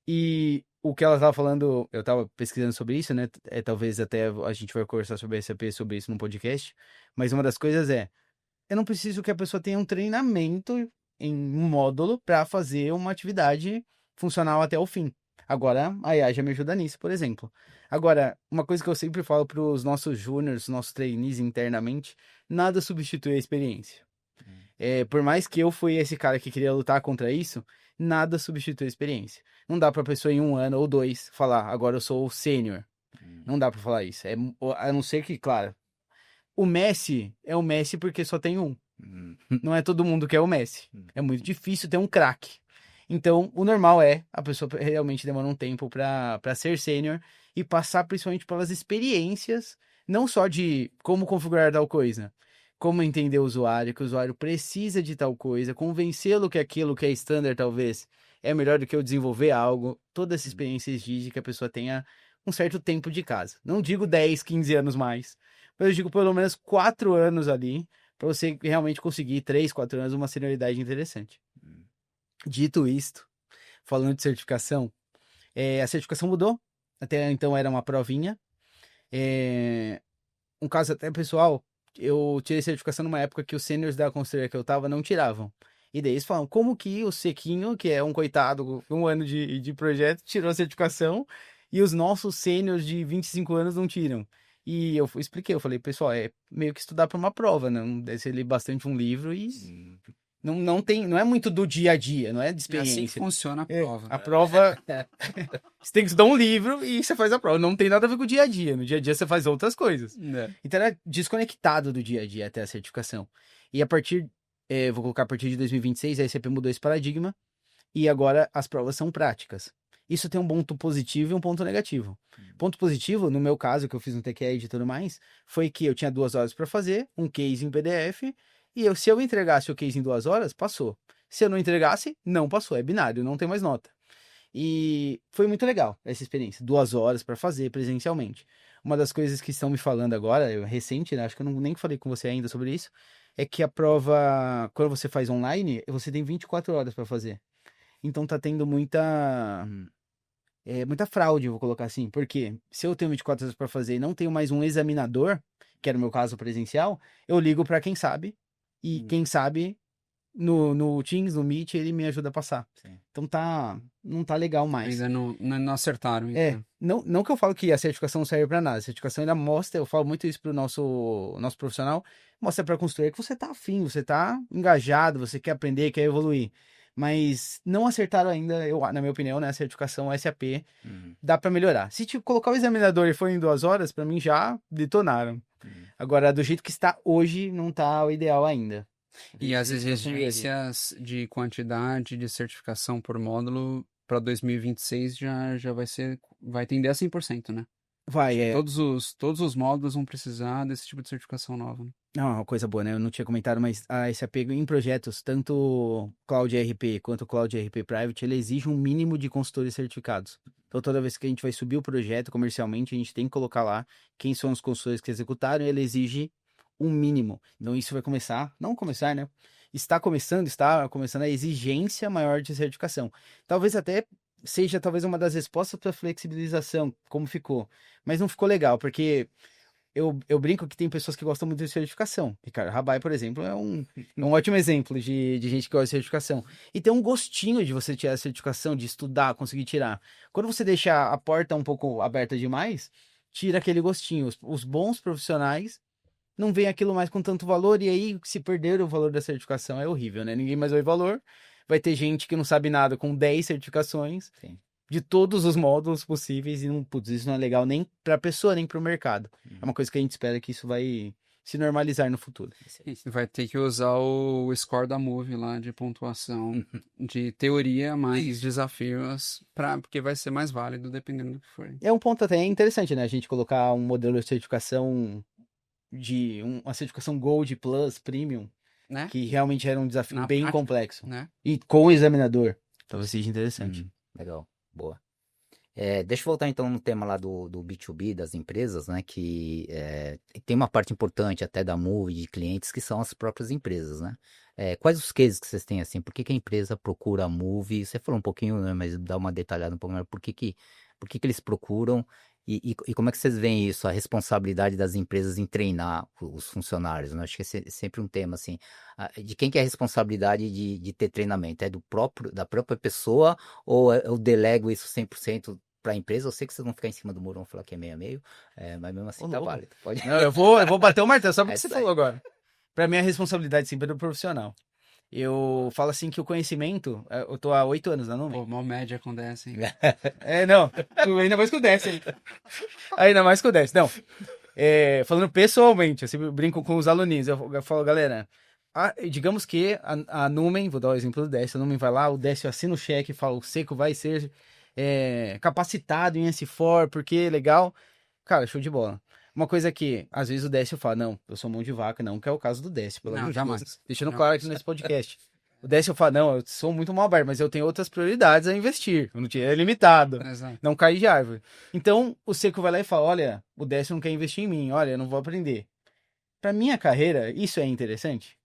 E o que ela estava falando, eu estava pesquisando sobre isso, né? Talvez até a gente vai conversar sobre a SAP, sobre isso no podcast. Mas uma das coisas eu não preciso que a pessoa tenha um treinamento em um módulo para fazer uma atividade funcional até o fim. Agora, a IA já me ajuda nisso, por exemplo. Agora, uma coisa que eu sempre falo para os nossos júniors, nossos trainees internamente, nada substitui a experiência. Por mais que eu fui esse cara que queria lutar contra isso, nada substitui a experiência. Não dá pra pessoa em 1 ano ou 2 falar, agora eu sou o sênior. Não dá pra falar isso. A não ser que, claro, o Messi é o Messi porque só tem um. Não é todo mundo que é o Messi. É muito difícil ter um craque. Então, o normal é a pessoa realmente demora um tempo pra ser sênior e passar principalmente pelas experiências, não só de como configurar tal coisa, como entender o usuário, que o usuário precisa de tal coisa, convencê-lo que aquilo que é standard talvez é melhor do que eu desenvolver algo. Toda essa experiência exige que a pessoa tenha um certo tempo de casa. Não digo 10, 15 anos mais, mas eu digo pelo menos 4 anos ali, para você realmente conseguir 3, 4 anos uma senioridade interessante. Dito isto, falando de certificação, a certificação mudou. Até então era uma provinha. Um caso até pessoal, eu tirei certificação numa época que os sêniors da consultoria que eu tava não tiravam. E daí eles falam, como que o Sequinho, que é um coitado com 1 ano de projeto, tirou a certificação e os nossos sêniors de 25 anos não tiram? E eu expliquei, eu falei, pessoal, é meio que estudar para uma prova, né? Você lê bastante um livro e não é muito do dia a dia, não é de É experiência. assim que funciona a prova. A prova, você tem que estudar um livro e você faz a prova. Não tem nada a ver com o dia a dia. No dia a dia você faz outras coisas. Então era desconectado do dia a dia até a certificação. E vou colocar a partir de 2026, a SAP mudou esse paradigma e agora as provas são práticas. Isso tem um ponto positivo e um ponto negativo. Ponto positivo, no meu caso, que eu fiz no TechEd e tudo mais, foi que eu tinha 2 horas para fazer, um case em PDF, e se eu entregasse o case em 2 horas, passou. Se eu não entregasse, não passou. É binário, não tem mais nota. E foi muito legal essa experiência. 2 horas para fazer presencialmente. Uma das coisas que estão me falando agora, recente, né? Acho que eu nem falei com você ainda sobre isso, é que a prova, quando você faz online, você tem 24 horas para fazer. Então tá tendo muita fraude, vou colocar assim. Porque se eu tenho 24 horas para fazer e não tenho mais um examinador, que era o meu caso presencial, eu ligo para quem sabe. E quem sabe no Teams, no Meet, ele me ajuda a passar. Sim. Então não tá legal mais. Ainda não acertaram. Então. Não que eu falo que a certificação não serve para nada. A certificação ainda mostra, eu falo muito isso pro nosso profissional, mostra para construir que você tá afim, você tá engajado, você quer aprender, quer evoluir. Mas não acertaram ainda, na minha opinião, né, a certificação SAP, dá para melhorar. Se colocar o examinador e for em 2 horas, para mim já detonaram. Agora, do jeito que está hoje, não tá o ideal ainda. E as exigências de quantidade de certificação por módulo para 2026 vai tender a 100%, né? Vai, Todos os módulos vão precisar desse tipo de certificação nova, né? Não, uma coisa boa, né? Eu não tinha comentado, mas a SAP em projetos, tanto Cloud ERP quanto Cloud ERP Private, ele exige um mínimo de consultores certificados. Então, toda vez que a gente vai subir o projeto comercialmente, a gente tem que colocar lá quem são os consultores que executaram e ele exige um mínimo. Então, isso vai né? Está começando a exigência maior de certificação. Talvez até seja uma das respostas para a flexibilização, como ficou. Mas não ficou legal, porque eu brinco que tem pessoas que gostam muito de certificação. Ricardo Rabai, por exemplo, é um ótimo exemplo de gente que gosta de certificação. E tem um gostinho de você tirar a certificação, de estudar, conseguir tirar. Quando você deixa a porta um pouco aberta demais, tira aquele gostinho. Os bons profissionais não veem aquilo mais com tanto valor, e aí, se perder o valor da certificação, é horrível, né? Ninguém mais vai valor. Vai ter gente que não sabe nada com 10 certificações. Sim. De todos os módulos possíveis, e isso não é legal nem para a pessoa, nem para o mercado. É uma coisa que a gente espera que isso vai se normalizar no futuro. Vai ter que usar o score da Move lá de pontuação de teoria mais desafios, porque vai ser mais válido dependendo do que for. É um ponto até interessante, né? A gente colocar um modelo de certificação uma certificação Gold Plus Premium, né? Que realmente era um desafio bem prática, complexo. Né? E com o examinador. Talvez seja interessante. Legal. Boa. Deixa eu voltar então no tema lá do B2B, das empresas, né? Que tem uma parte importante até da Move, de clientes, que são as próprias empresas, né? Quais os cases que vocês têm assim? Por que a empresa procura a Move? Você falou um pouquinho, né? Mas dá uma detalhada um pouco melhor. Por que eles procuram? E como é que vocês veem isso, a responsabilidade das empresas em treinar os funcionários, né? Acho que é sempre um tema, assim, de quem que é a responsabilidade de ter treinamento? É da própria pessoa ou eu delego isso 100% para a empresa? Eu sei que vocês vão ficar em cima do muro, vão falar que é meio a meio, mas mesmo assim Ô, tá louco. válido. Pode... Não, eu vou bater o martelo, só porque É você isso aí. falou agora. Pra mim, a responsabilidade sempre é do profissional. Eu falo assim que o conhecimento, eu tô há 8 anos na Numen. Pô, mal média com dessa, hein? Não, ainda mais que o Décio, hein? Ainda mais que o Décio, não. Falando pessoalmente, eu sempre brinco com os aluninhos, eu falo, galera, digamos que a Numen, vou dar o exemplo do Décio, a Numen vai lá, o Décio assina o cheque e fala, o Seco vai ser capacitado em S4, porque legal. Cara, show de bola. Uma coisa que, às vezes, o Décio fala, não, eu sou mão de vaca, não, que é o caso do Décio, pelo Não, amor de jamais. Deus. Deixando Não. claro aqui nesse podcast. O Décio fala, não, eu sou muito mal aberto, mas eu tenho outras prioridades a investir. Eu não tinha, é limitado. Exato. Não cair de árvore. Então, o Seco vai lá e fala, olha, o Décio não quer investir em mim, olha, eu não vou aprender. Pra minha carreira, isso é interessante?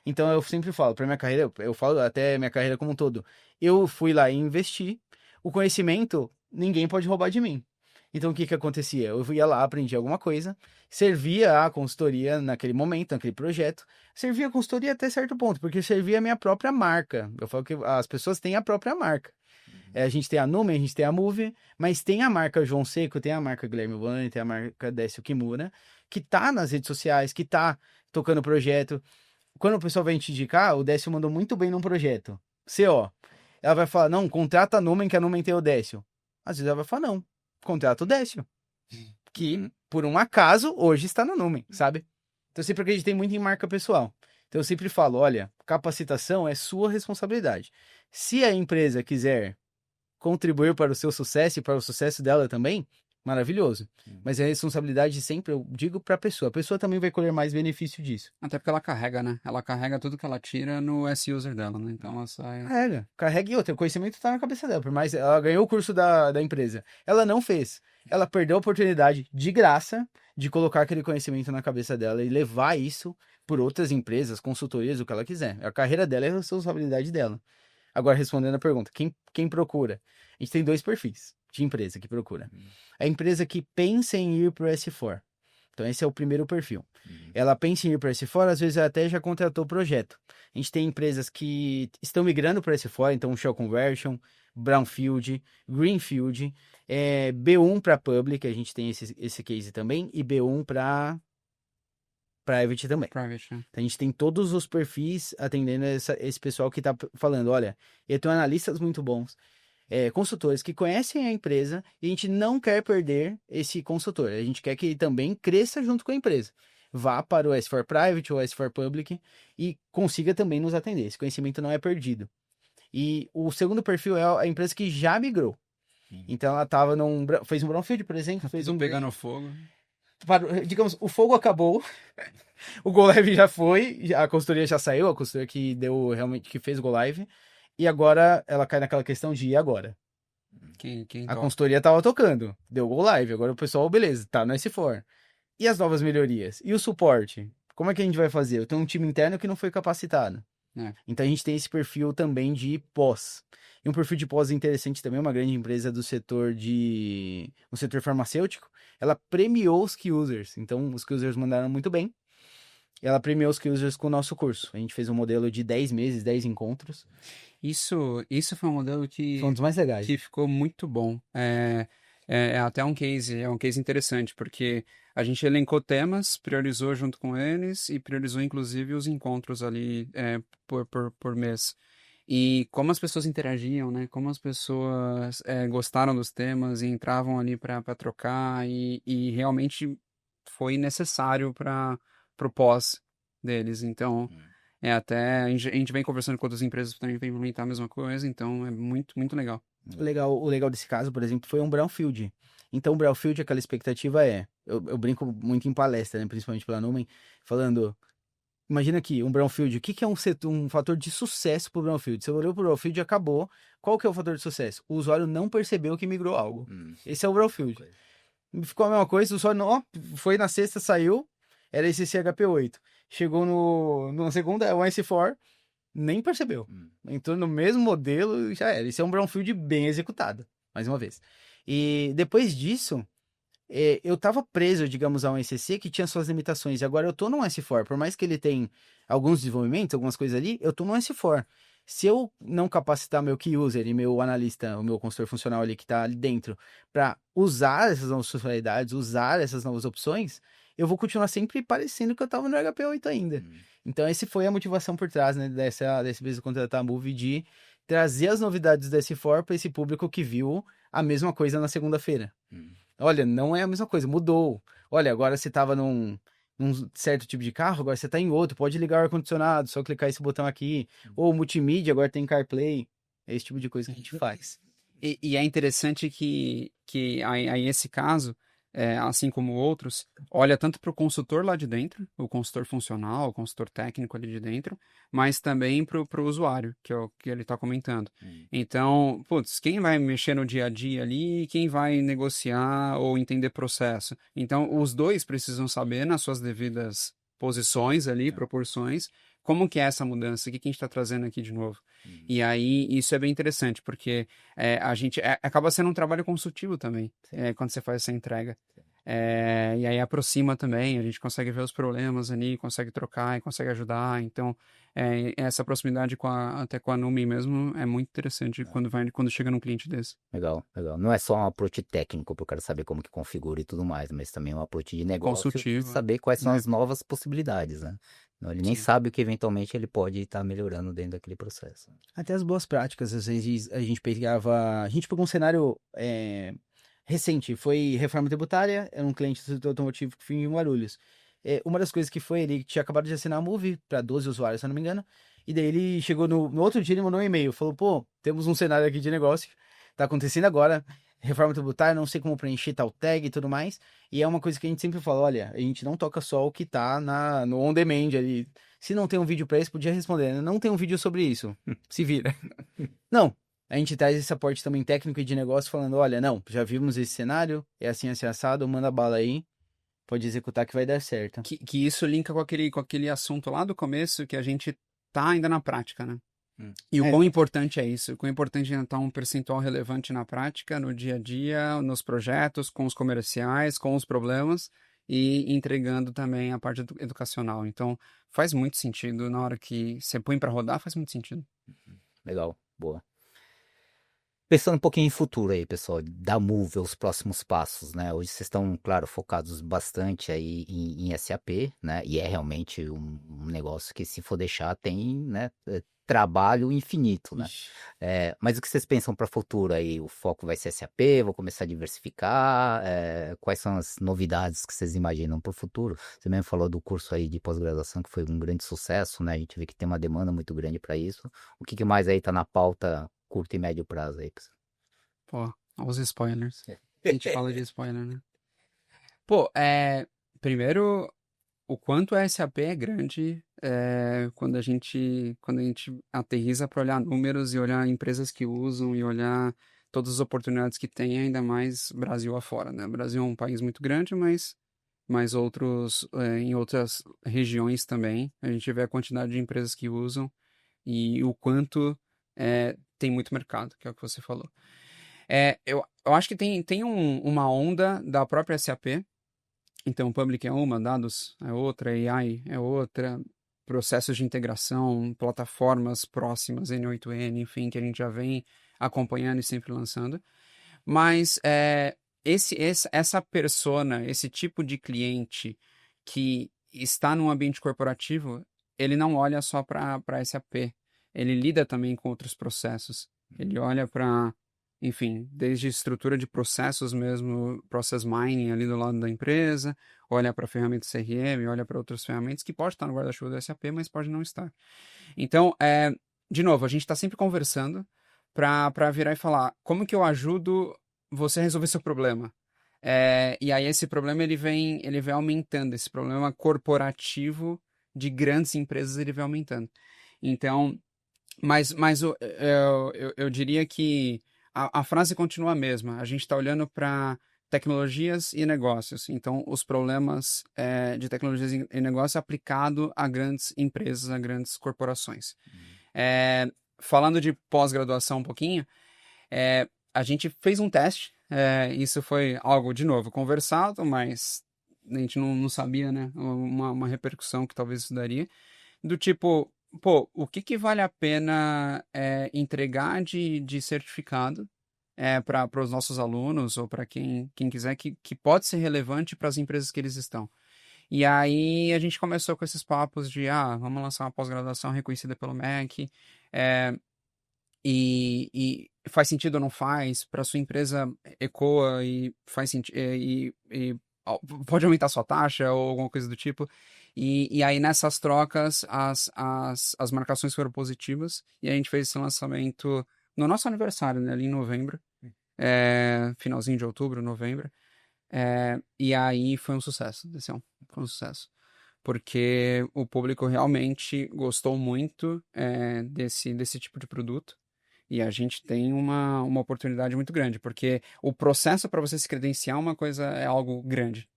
Então, eu sempre falo, pra minha carreira, eu falo até minha carreira como um todo, eu fui lá e investi, o conhecimento, ninguém pode roubar de mim. Então, o que que acontecia? Eu ia lá, aprendia alguma coisa, servia a consultoria naquele momento, naquele projeto, servia a consultoria até certo ponto, porque servia a minha própria marca. Eu falo que as pessoas têm a própria marca. A gente tem a Numen, a gente tem a Move, mas tem a marca João Seco, tem a marca Guilherme Boni, tem a marca Décio Kimura, que tá nas redes sociais, que tá tocando o projeto. Quando o pessoal vai te indicar, o Décio mandou muito bem num projeto. CO. Ela vai falar, não, contrata a Numen, que a Numen tem o Décio. Às vezes ela vai falar, não, contrata o Décio. Que, por um acaso, hoje está na Numen, sabe? Então, eu sempre acreditei muito em marca pessoal. Então, eu sempre falo, olha, capacitação é sua responsabilidade. Se a empresa quiser contribuir para o seu sucesso e para o sucesso dela também, maravilhoso. Mas a responsabilidade sempre, eu digo para a pessoa também vai colher mais benefício disso. Até porque ela carrega, né? Ela carrega tudo que ela tira no S-User dela, né? Então ela sai... Carrega e outra, o conhecimento está na cabeça dela, por mais ela ganhou o curso da empresa. Ela não fez. Ela perdeu a oportunidade de graça de colocar aquele conhecimento na cabeça dela e levar isso por outras empresas, consultorias, o que ela quiser. A carreira dela é a responsabilidade dela. Agora, respondendo a pergunta, quem procura? A gente tem 2 perfis de empresa que procura. A empresa que pensa em ir para o S4. Então, esse é o primeiro perfil. Ela pensa em ir para o S4, às vezes até já contratou o projeto. A gente tem empresas que estão migrando para o S4, então Shell Conversion, Brownfield, Greenfield, B1 para Public, a gente tem esse case também, e B1 para Private também. Private, né? Então, a gente tem todos os perfis atendendo esse pessoal que está falando, olha, eu tenho analistas muito bons, consultores que conhecem a empresa e a gente não quer perder esse consultor. A gente quer que ele também cresça junto com a empresa. Vá para o S4 Private ou S4 Public e consiga também nos atender. Esse conhecimento não é perdido. E o segundo perfil é a empresa que já migrou. Então, ela fez um Brownfield, por exemplo, fez um... pegando fogo. Digamos, o fogo acabou, o Go Live já foi, a consultoria já saiu, a consultoria que deu realmente, que fez o Go Live, e agora ela cai naquela questão de e agora? Quem A consultoria tava tocando, deu Go Live, agora o pessoal, beleza, tá no S4. E as novas melhorias? E o suporte? Como é que a gente vai fazer? Eu tenho um time interno que não foi capacitado. Então a gente tem esse perfil também de pós. E um perfil de pós interessante também, uma grande empresa do setor no setor farmacêutico, ela premiou os key users. Então os key users mandaram muito bem. Ela premiou os key users com o nosso curso. A gente fez um modelo de 10 meses, 10 encontros. Isso foi um modelo que... Foi um dos mais legais. Que ficou muito bom. É até um case interessante, porque a gente elencou temas, priorizou junto com eles e priorizou inclusive os encontros ali por mês. E como as pessoas interagiam, né? Como as pessoas gostaram dos temas e entravam ali para trocar e realmente foi necessário para o pós deles. Então, até a gente vem conversando com outras empresas também para implementar a mesma coisa, então é muito, muito legal. O legal desse caso, por exemplo, foi um Brownfield. Então, o Brownfield, aquela expectativa eu brinco muito em palestra, né, principalmente pela Numen, falando, imagina aqui, um Brownfield, o que é um fator de sucesso pro Brownfield? Você olhou pro Brownfield e acabou, qual que é o fator de sucesso? O usuário não percebeu que migrou algo. Esse é o Brownfield. Ficou a mesma coisa, o usuário não, foi na sexta, saiu, era esse CHP8. Chegou na segunda, é o S4, nem percebeu. Entrou no mesmo modelo e já era. Esse é um Brownfield bem executado, mais uma vez. E depois disso, eu tava preso, digamos, a um ECC que tinha suas limitações. E agora eu tô num S4. Por mais que ele tenha alguns desenvolvimentos, algumas coisas ali, eu tô num S4. Se eu não capacitar meu key user e meu analista, o meu consultor funcional ali que tá ali dentro, para usar essas novas funcionalidades, usar essas novas opções, eu vou continuar sempre parecendo que eu tava no HP8 ainda. Então, essa foi a motivação por trás, né, desse business contratar a Move, de trazer as novidades do S4 para esse público que viu a mesma coisa na segunda-feira. Olha, não é a mesma coisa, mudou. Olha, agora você tava num certo tipo de carro, agora você tá em outro, pode ligar o ar-condicionado, só clicar esse botão aqui. Ou multimídia, agora tem CarPlay. É esse tipo de coisa que a gente faz. E é interessante que aí esse caso, assim como outros, olha tanto para o consultor lá de dentro, o consultor funcional, o consultor técnico ali de dentro, mas também para o usuário, que é o que ele está comentando. Então, putz, quem vai mexer no dia a dia ali, quem vai negociar ou entender processo? Então, os dois precisam saber nas suas devidas posições ali, proporções, como que é essa mudança, o que a gente está trazendo aqui de novo. E aí, isso é bem interessante, porque a gente acaba sendo um trabalho consultivo também, quando você faz essa entrega. E aí aproxima também, a gente consegue ver os problemas ali, consegue trocar e consegue ajudar. Então, essa proximidade até com a Numi mesmo é muito interessante quando chega num cliente desse. Legal, legal. Não é só um approach técnico para o cara saber como que configura e tudo mais, mas também um approach de negócio, Consultivo, saber quais são né? as novas possibilidades, né? Não, ele nem Sim. sabe o que eventualmente ele pode estar melhorando dentro daquele processo. Até as boas práticas, às vezes a gente pegava. A gente pegou um cenário recente, foi reforma tributária, era um cliente do setor automotivo que fica em Guarulhos. Uma das coisas que foi, ele tinha acabado de assinar a Move para 12 usuários, se eu não me engano, e daí ele chegou no outro dia, ele mandou um e-mail, falou, pô, temos um cenário aqui de negócio, tá acontecendo agora, reforma tributária, não sei como preencher tal tag e tudo mais, e é uma coisa que a gente sempre fala, olha, a gente não toca só o que tá no on-demand ali. Se não tem um vídeo para isso, podia responder, né? Não tem um vídeo sobre isso, se vira. Não, a gente traz esse aporte também técnico e de negócio, falando, olha, não, já vimos esse cenário, é assim assado, manda bala aí, pode executar que vai dar certo. Que isso linka com aquele assunto lá do começo que a gente tá ainda na prática, né? E o quão importante é isso, o quão importante é estar um percentual relevante na prática, no dia a dia, nos projetos, com os comerciais, com os problemas e entregando também a parte educacional. Então, faz muito sentido na hora que você põe para rodar, faz muito sentido. Legal, boa. Pensando um pouquinho em futuro aí, pessoal, da Move, os próximos passos, né? Hoje vocês estão, claro, focados bastante aí em SAP, né? E é realmente um negócio que, se for deixar, tem, né, trabalho infinito, né? Ixi. Mas o que vocês pensam para o futuro aí? O foco vai ser SAP? Vou começar a diversificar? Quais são as novidades que vocês imaginam para o futuro? Você mesmo falou do curso aí de pós-graduação, que foi um grande sucesso, né? A gente vê que tem uma demanda muito grande para isso. O que mais aí tá na pauta curto e médio prazo aí? Pô, olha os spoilers. A gente fala de spoiler, né? Pô, primeiro, o quanto a SAP é grande quando a gente aterriza para olhar números e olhar empresas que usam e olhar todas as oportunidades que tem, ainda mais Brasil afora, né? O Brasil é um país muito grande, mas outros, em outras regiões também, a gente vê a quantidade de empresas que usam e o quanto tem muito mercado, que é o que você falou. Eu acho que tem uma onda da própria SAP. Então, Public é uma, dados é outra, AI é outra, processos de integração, plataformas próximas, N8N, enfim, que a gente já vem acompanhando e sempre lançando. Mas essa persona, esse tipo de cliente que está num ambiente corporativo, ele não olha só para SAP, ele lida também com outros processos. Ele olha para, enfim, desde estrutura de processos mesmo, process mining ali do lado da empresa, olha para ferramentas CRM, olha para outras ferramentas que pode estar no guarda-chuva do SAP, mas pode não estar. Então, de novo, a gente está sempre conversando para virar e falar, como que eu ajudo você a resolver seu problema? E aí esse problema ele vem aumentando, esse problema corporativo de grandes empresas ele vem aumentando. Então, mas eu diria que a frase continua a mesma. A gente está olhando para tecnologias e negócios. Então, os problemas de tecnologias e negócios aplicado a grandes empresas, a grandes corporações. Falando de pós-graduação um pouquinho, a gente fez um teste Isso foi algo, de novo, conversado, mas a gente não sabia, né? Uma repercussão que talvez isso daria. Do tipo, pô, o que vale a pena entregar de certificado para os nossos alunos ou para quem quiser que pode ser relevante para as empresas que eles estão. E aí a gente começou com esses papos de, vamos lançar uma pós-graduação reconhecida pelo MEC, e faz sentido ou não faz, para sua empresa ecoa e faz sentido, pode aumentar sua taxa ou alguma coisa do tipo. E aí nessas trocas as marcações foram positivas e a gente fez esse lançamento no nosso aniversário, né, ali em novembro, finalzinho de outubro, novembro. E aí foi um sucesso, foi um sucesso. Porque o público realmente gostou muito desse tipo de produto. E a gente tem uma oportunidade muito grande, porque o processo para você se credenciar é algo grande.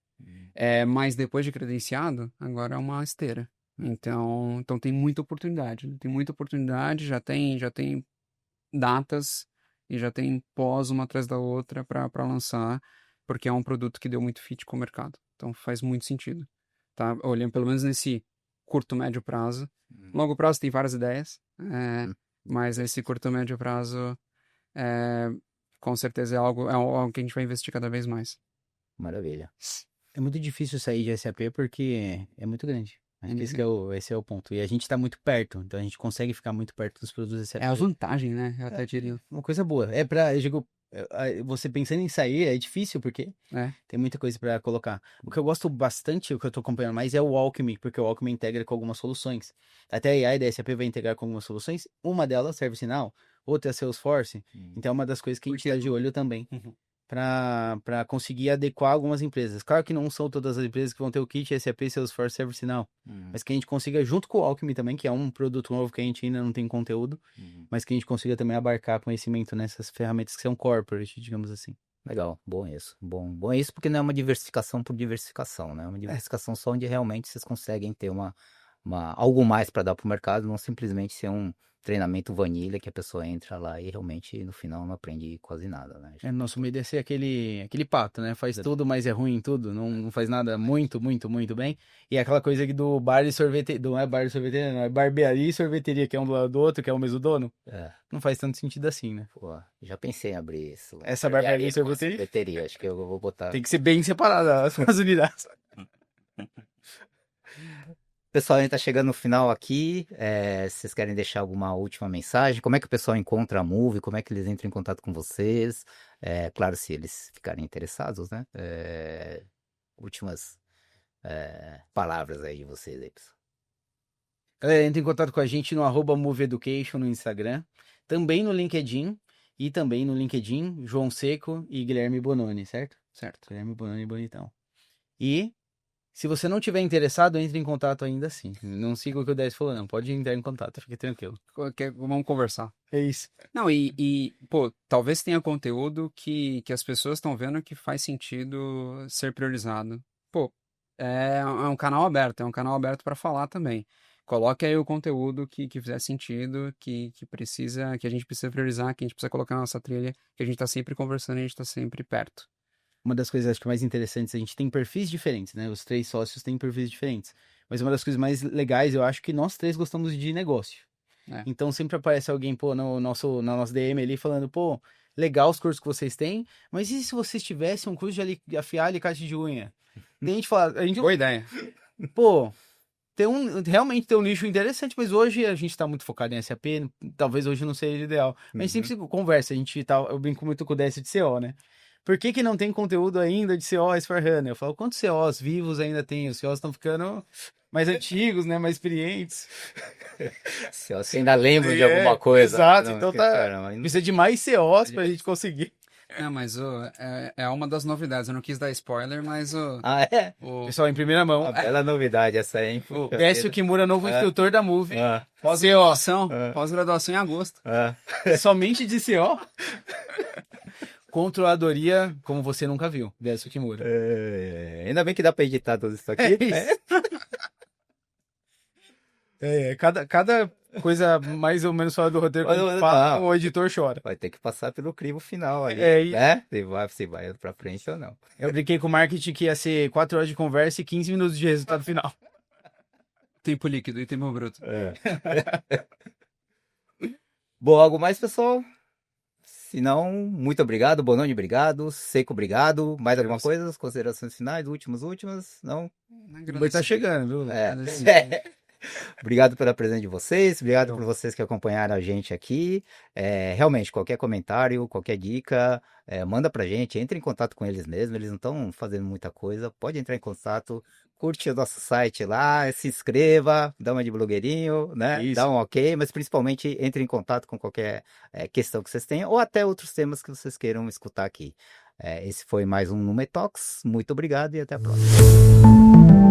Mas depois de credenciado, agora é uma esteira. Então tem muita oportunidade. Né? Tem muita oportunidade, já tem datas e já tem pós uma atrás da outra para lançar, porque é um produto que deu muito fit com o mercado. Então faz muito sentido. Tá? Olhando pelo menos nesse curto, médio prazo. Longo prazo tem várias ideias, mas esse curto, médio prazo com certeza é algo que a gente vai investir cada vez mais. Maravilha. É muito difícil sair de SAP porque é muito grande. Acho que esse é o ponto. E a gente tá muito perto, então a gente consegue ficar muito perto dos produtos SAP. É a vantagem, né? Eu até diria. Uma coisa boa. Eu digo, você pensando em sair é difícil, porque tem muita coisa pra colocar. O que eu gosto bastante, o que eu tô acompanhando mais é o Alchemy, porque o Alchemy integra com algumas soluções. Até a AI da SAP vai integrar com algumas soluções. Uma delas, ServiceNow, outra é Salesforce. Então é uma das coisas que a gente tá de olho também. Para conseguir adequar algumas empresas. Claro que não são todas as empresas que vão ter o kit SAP, Salesforce, ServiceNow, mas que a gente consiga, junto com o Alchemy também, que é um produto novo que a gente ainda não tem conteúdo, mas que a gente consiga também abarcar conhecimento nessas ferramentas que são corporate, digamos assim. Legal, bom isso. Bom isso porque não é uma diversificação por diversificação, né? É uma diversificação só onde realmente vocês conseguem ter algo mais para dar para o mercado, não simplesmente ser um treinamento vanilla que a pessoa entra lá e realmente no final não aprende quase nada, né? Nosso medo é ser aquele pato, né? Faz tudo, mas é ruim em tudo, não faz nada muito, muito, muito bem. E é aquela coisa do bar e sorveteria, não é bar e sorveteria, não, é barbearia e sorveteria, que é um do lado do outro, que é o mesmo dono. Não faz tanto sentido assim, né? Pô, já pensei em abrir isso. Essa barbearia e sorveteria, acho que eu vou botar. Tem que ser bem separada as unidades. Pessoal, a gente tá chegando no final aqui. Vocês querem deixar alguma última mensagem? Como é que o pessoal encontra a Move? Como é que eles entram em contato com vocês? Claro, se eles ficarem interessados, né? Últimas palavras aí de vocês aí, pessoal. Galera, entra em contato com a gente no @moveeducation no Instagram, também no LinkedIn, e também no LinkedIn, João Seco e Guilherme Bononi, certo? Certo. Guilherme Bononi Bonitão. E se você não tiver interessado, entre em contato ainda assim. Não siga o que o 10 falou, não. Pode entrar em contato, fique tranquilo. Vamos conversar. É isso. Não, pô, talvez tenha conteúdo que as pessoas estão vendo que faz sentido ser priorizado. Pô, é um canal aberto para falar também. Coloque aí o conteúdo que fizer sentido, que a gente precisa priorizar, que a gente precisa colocar na nossa trilha, que a gente tá sempre conversando e a gente tá sempre perto. Uma das coisas acho que mais interessantes, a gente tem perfis diferentes, né? Os 3 sócios têm perfis diferentes. Mas uma das coisas mais legais, eu acho que nós 3 gostamos de negócio. Então sempre aparece alguém, pô, na nossa DM ali falando, pô, legal os cursos que vocês têm, mas e se vocês tivessem um curso de afiar alicate de unha? E a gente fala... Boa ideia. Pô, realmente tem um nicho interessante, mas hoje a gente tá muito focado em SAP, talvez hoje não seja ideal. Mas a gente sempre se conversa, eu brinco muito com o DS de CO, né? Por que não tem conteúdo ainda de CO S4HANA? Eu falo, quantos COs vivos ainda tem? Os COs estão ficando mais antigos, né? Mais experientes. Você ainda lembra de alguma coisa. Exato, então precisa de mais COs pra gente conseguir. Mas é uma das novidades. Eu não quis dar spoiler, mas Pessoal, em primeira mão. Uma bela novidade essa aí, hein? O Décio Kimura, novo instrutor da Move. Pós-graduação em agosto. Somente de CO. Controladoria, como você nunca viu, Décio Kimura. Ainda bem que dá pra editar tudo isso aqui. Cada coisa mais ou menos fora do roteiro, Mas, quando fala, não. o editor chora. Vai ter que passar pelo crivo final ali, É, né? Se vai pra frente ou não. eu brinquei com o marketing que ia ser 4 horas de conversa e 15 minutos de resultado final. Tempo líquido e tempo bruto. Bom, algo mais, pessoal? Se não, muito obrigado. Bononi, obrigado. Seco, obrigado. Mais alguma coisa? Considerações finais? Últimas? Não? Mas tá chegando, viu? É. Obrigado pela presença de vocês, obrigado por vocês que acompanharam a gente aqui. Realmente, qualquer comentário, qualquer dica, manda pra gente, entre em contato com eles mesmo, eles não estão fazendo muita coisa, pode entrar em contato, curte o nosso site lá, se inscreva, dá uma de blogueirinho, né? Isso. Dá um ok, mas principalmente entre em contato com qualquer questão que vocês tenham, ou até outros temas que vocês queiram escutar aqui. Esse foi mais um Numetox, muito obrigado e até a próxima.